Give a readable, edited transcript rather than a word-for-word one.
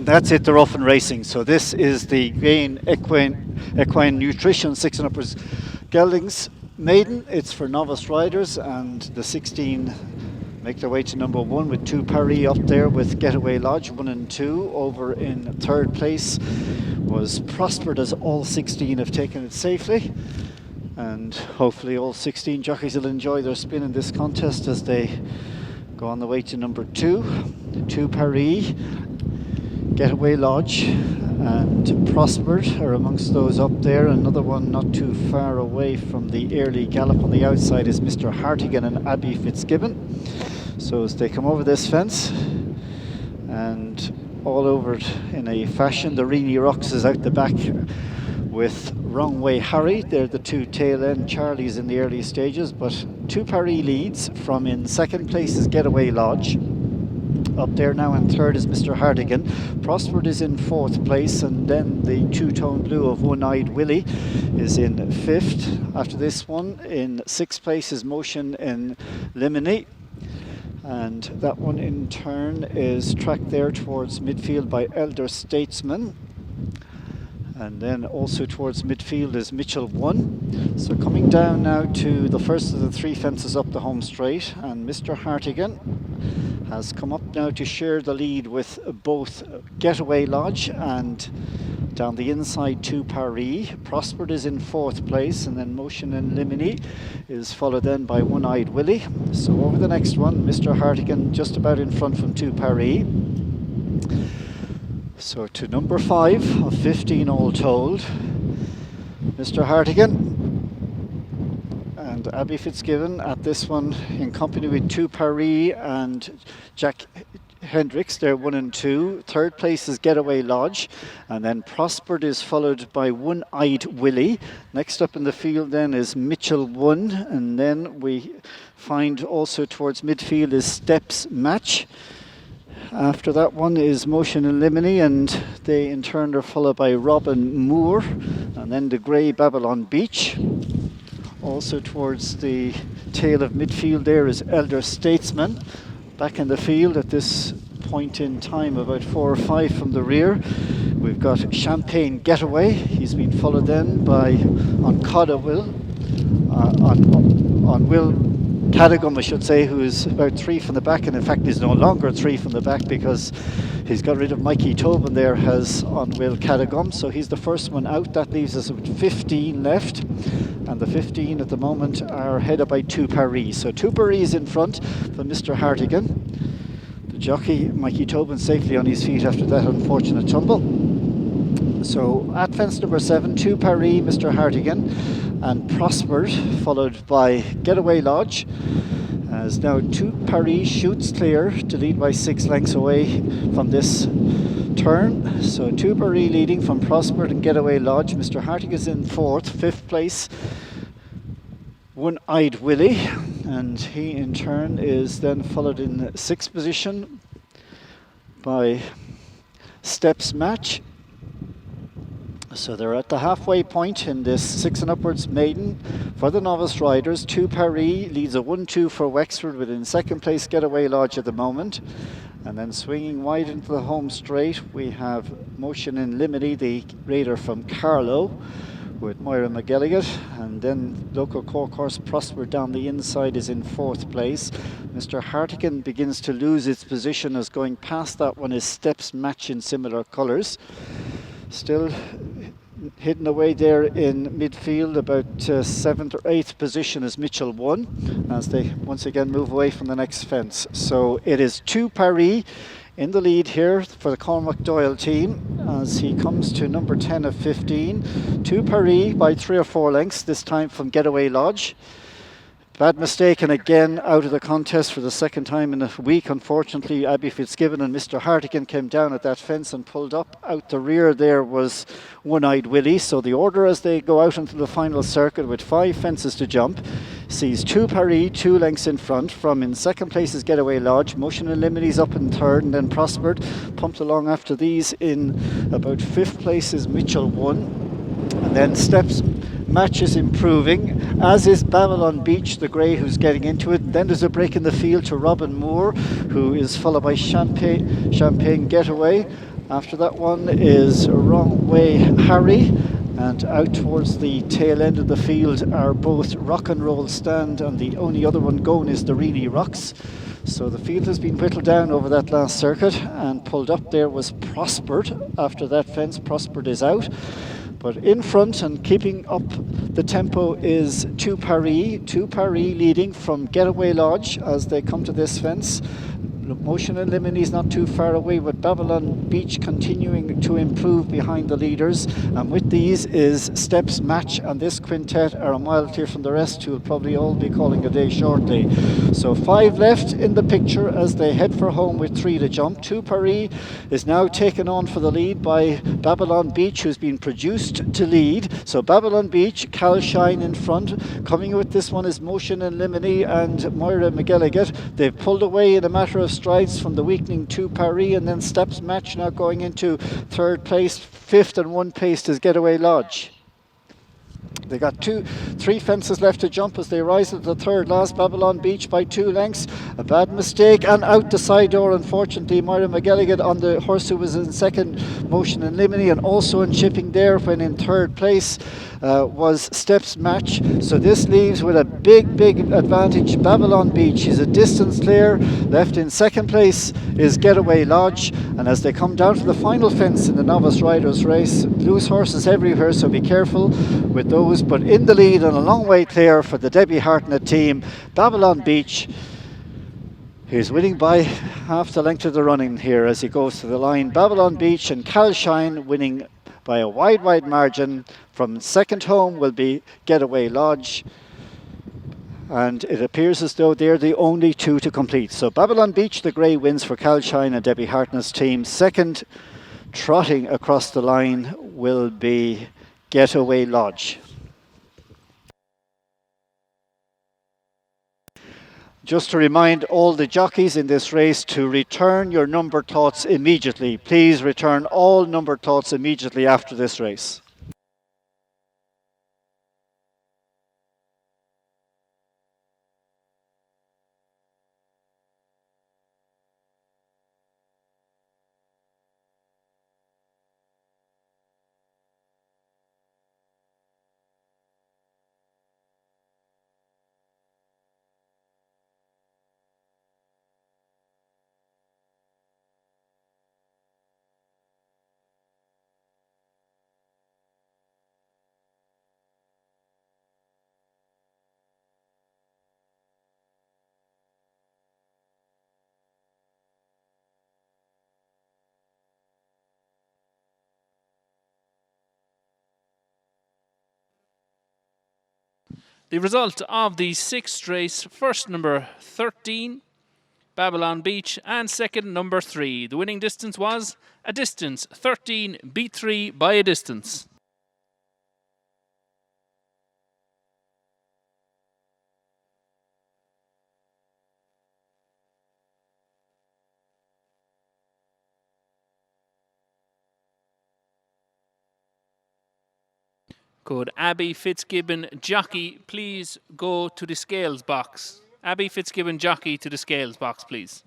That's it, they're off and racing. So this is the Equine Nutrition 6 Upwards Geldings Maiden. It's for novice riders, and the 16 make their way to number 1 with 2 Paris up there with Getaway Lodge 1 and 2. Over in third place was Prospered, as all 16 have taken it safely. And hopefully all 16 jockeys will enjoy their spin in this contest as they go on the way to number 2. 2 Paris, Getaway Lodge and Prospered are amongst those up there. Another one not too far away from the early gallop on the outside is Mr. Hartigan and Abby Fitzgibbon. So as they come over this fence and all over it in a fashion, the Reenie Rocks is out the back with Wrong Way Harry. They're the 2 tail end Charlies in the early stages, but 2 Paris leads. From in second place is Getaway Lodge. Up there now in third is Mr. Hartigan. Prospered is in fourth place, and then the two-tone blue of One-Eyed Willie is in fifth. After this one, in sixth place is Motion in Limini, and that one in turn is tracked there towards midfield by Elder Statesman. And then also towards midfield is Mitchell 1. So coming down now to the first of the 3 fences up the home straight, and Mr. Hartigan has come up now to share the lead with both Getaway Lodge and down the inside 2 Paris. Prospered is in fourth place, and then Motion in Limini is followed then by One-Eyed Willie. So over the next one, Mr. Hartigan just about in front from 2 Paris. So to number 5 of 15 all told, Mr. Hartigan and Abby Fitzgibbon at this one in company with 2 Paris and Jack Hendricks. They're 1 and 2. Third place is Getaway Lodge, and then Prospered is followed by One-Eyed Willie. Next up in the field then is Mitchell 1, and then we find also towards midfield is Steps Match. After that one is Motion in Limini, and they in turn are followed by Robin Moore, and then the Grey Babylon Beach. Also towards the tail of midfield there is Elder Statesman. Back in the field at this point in time, about 4 or 5 from the rear, we've got Champagne Getaway. He's been followed then by on Will Cadogan, I should say, who is about 3 from the back, and in fact is no longer 3 from the back because he's got rid of Mikey Tobin there, has on Will Cadogan. So he's the first one out. That leaves us with 15 left, and the 15 at the moment are headed by 2 Paris. So 2 Paris in front for Mr. Hartigan. The jockey, Mikey Tobin, safely on his feet after that unfortunate tumble. So at fence number 7, 2 Paris, Mr. Hartigan and Prospered, followed by Getaway Lodge, as now 2 Paris shoots clear to lead by 6 lengths away from this turn. So 2 Paris leading from Prospered and Getaway Lodge. Mr. Hartigan is in fourth. Fifth place, One-Eyed Willie, and he in turn is then followed in sixth position by Steps Match. So they're at the halfway point in this 6 and Upwards Maiden for the novice riders. 2 Paris leads a 1-2 for Wexford, with in second place Getaway Lodge at the moment. And then swinging wide into the home straight, we have Motion in Limini, the raider from Carlow, with Moira McGilligan. And then local Cork horse Prosper down the inside is in fourth place. Mr. Hartigan begins to lose its position, as going past that one is Steps Match in similar colours. Still hidden away there in midfield, about 7th or 8th position is Mitchell 1, as they once again move away from the next fence. So it is 2 Paris in the lead here for the Cormac Doyle team as he comes to number 10 of 15. 2 Paris by 3 or 4 lengths, this time from Getaway Lodge. Bad mistake, and again out of the contest for the second time in a week. Unfortunately, Abby Fitzgibbon and Mr. Hartigan came down at that fence and pulled up. Out the rear there was One-Eyed Willie. So the order as they go out into the final circuit with 5 fences to jump sees 2 Paris 2 lengths in front. From in second place is Getaway Lodge. Motion in Limini's up in third, and then Prospered pumped along after these. In about 5th place is Mitchell 1, and then Steps Match is improving, as is Babylon Beach, the grey, who's getting into it. Then there's a break in the field to Robin Moore, who is followed by Champagne Getaway, After that one is Wrong Way Harry, and out towards the tail end of the field are both Rock and Roll Stand, and the only other one going is the Reedy Rocks. So the field has been whittled down over that last circuit, and pulled up there was Prospered. After that fence, Prospered is out. But in front and keeping up the tempo is 2 Paris. 2 Paris leading from Getaway Lodge as they come to this fence. Motion and Limini is not too far away, with Babylon Beach continuing to improve behind the leaders. And with these is Steps Match, and this quintet are a mile clear from the rest, who will probably all be calling a day shortly. So 5 left in the picture as they head for home with 3 to jump. 2 Paris is now taken on for the lead by Babylon Beach, who's been produced to lead. So Babylon Beach, Cal Shine in front. Coming with this one is Motion and Limini and Moira McGilligan. They've pulled away in a matter of strides from the weakening 2 Paris, and then Steps Match now going into 3rd place. 5th and 1 pace is Getaway Lodge. They got 3 fences left to jump as they rise at the 3rd last. Babylon Beach by 2 lengths. A bad mistake and out the side door, unfortunately. Moira McGilligan on the horse who was in 2nd, Motion and Limini, and also in chipping there when in 3rd place was Steps Match. So this leaves with a big advantage Babylon Beach. He's a distance clear. Left in 2nd place is Getaway Lodge, and as they come down to the final fence in the Novice Riders race, loose horses everywhere, so be careful with those. But in the lead and a long way clear for the Debbie Hartnett team, Babylon Beach. He's winning by half the length of the running here as he goes to the line. Babylon Beach and Cal Shine winning by a wide margin. From 2nd home will be Getaway Lodge, and it appears as though they're the only 2 to complete. So Babylon Beach, the grey, wins for Cal Shine and Debbie Hartnett's team. 2nd, trotting across the line, will be Getaway Lodge. Just to remind all the jockeys in this race to return your numbered thoughts immediately. Please return all numbered thoughts immediately after this race. The result of the 6th race: first number 13, Babylon Beach, and 2nd number 3. The winning distance was a distance. 13 beat 3 by a distance. Could Abby Fitzgibbon, jockey, please go to the scales box? Abby Fitzgibbon, jockey, to the scales box, please.